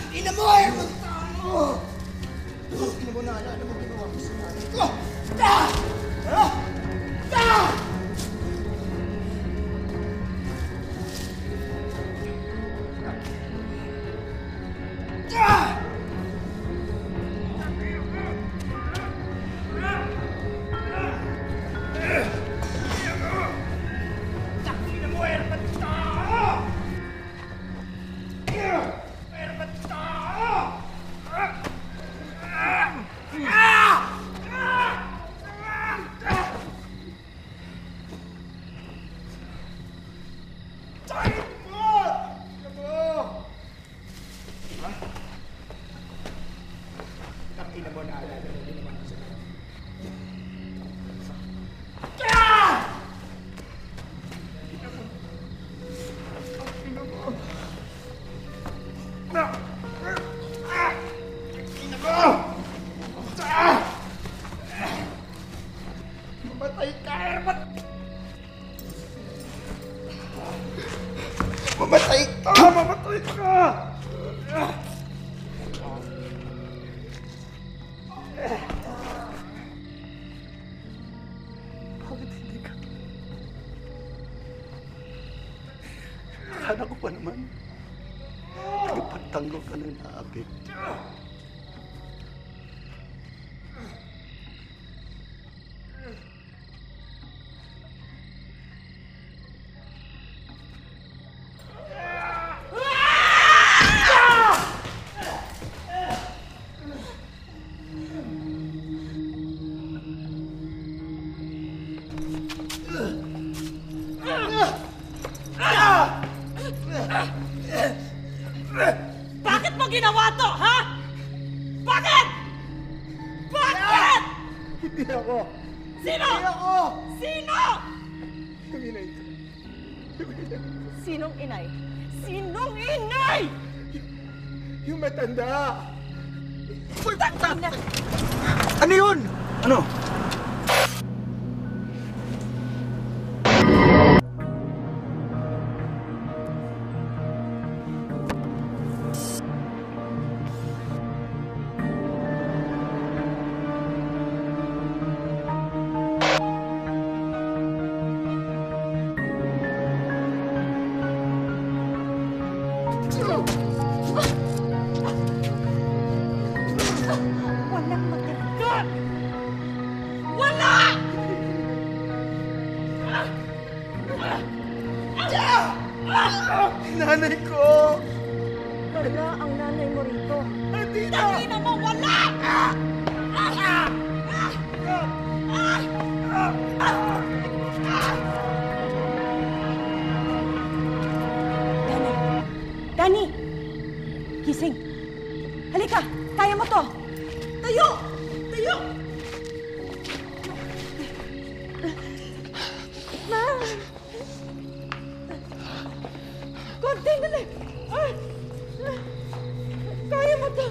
Ina mo eh! Hindi mo naalala mo ginawa ko sa nanay ko! Patayin mo! Ha? Tangina mo, naalala mo din naman sa mamatay ka, Herman! Mamatay ka! Mamatay ka! Bakit hindi ka? Akala ko pa naman, tagapagtanggol ka ng naabig. Bakit mo ginawa to, ha? Bakit? Bakit? Hindi ako! Sino? Hindi ako! Sino? Yung inay ko. Sinong inay? Sinong inay? Yung matanda! Matanda! Ano yun? Ano? Walang maganda! Wala! Nanay ko! Wala ang nanay mo rito. Andito! Tangina mo, wala! Danny! Gising! Halika! Kaya mo to! Tayo! Tayo! Ma! Konti na lang! Ay! Kaya mo to!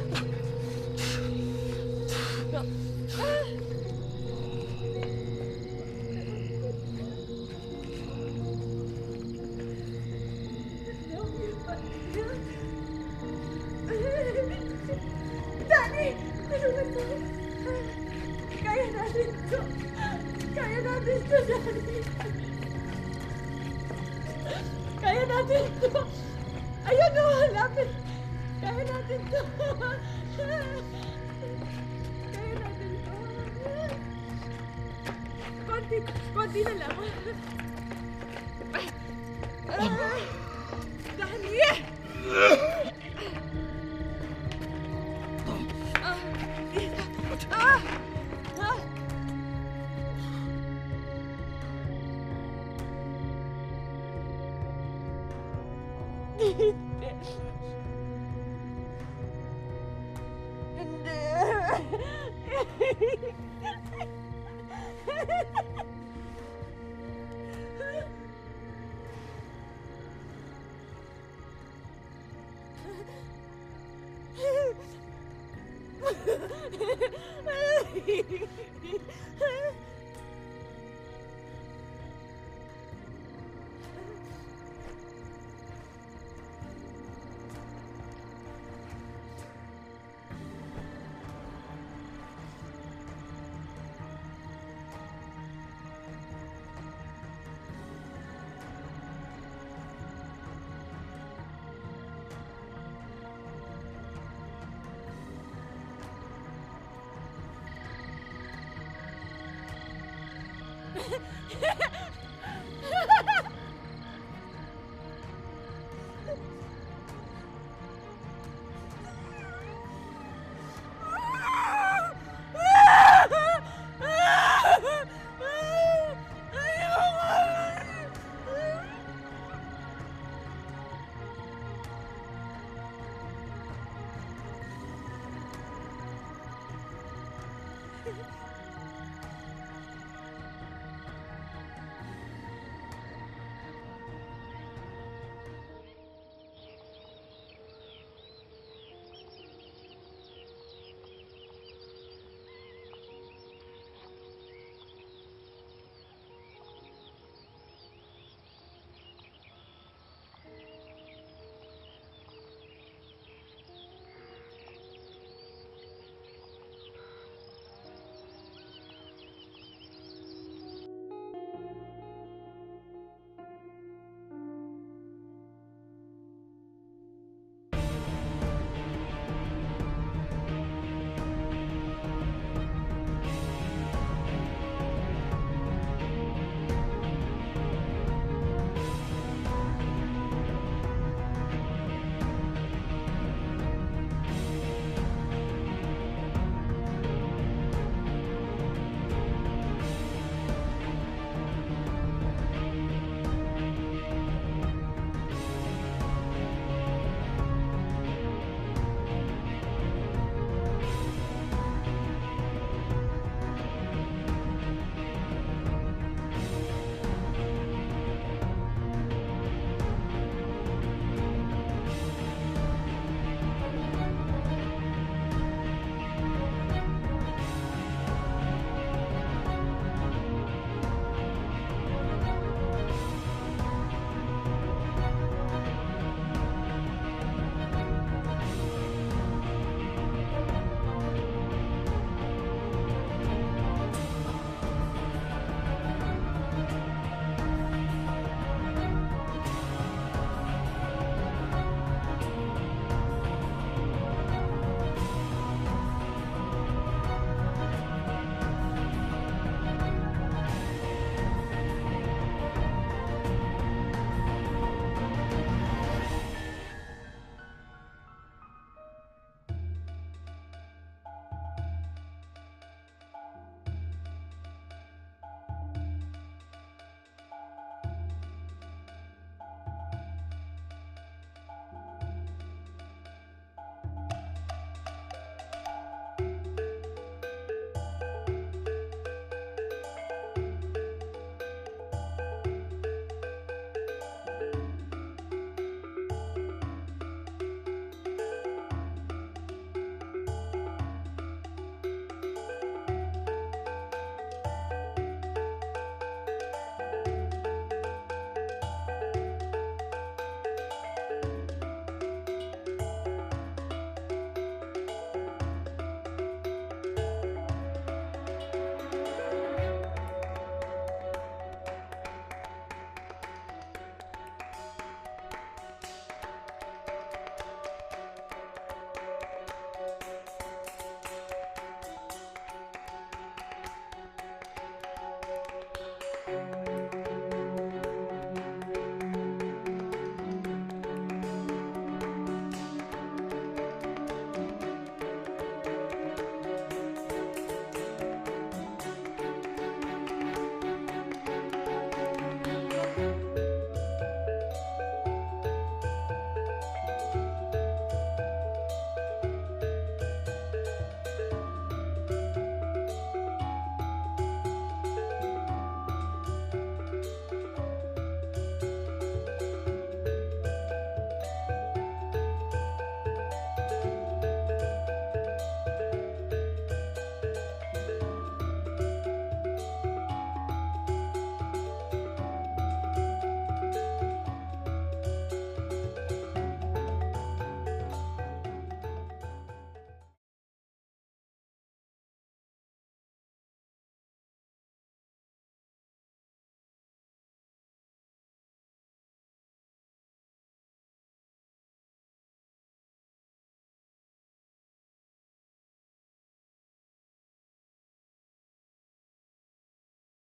Danny! Tulungan mo! Kaya natin to! Kaya natin to, Danny! Kaya natin to! Ayan o! Lapit! Kaya natin to! Kaya natin to! Konti na lang! Danny! Hindi.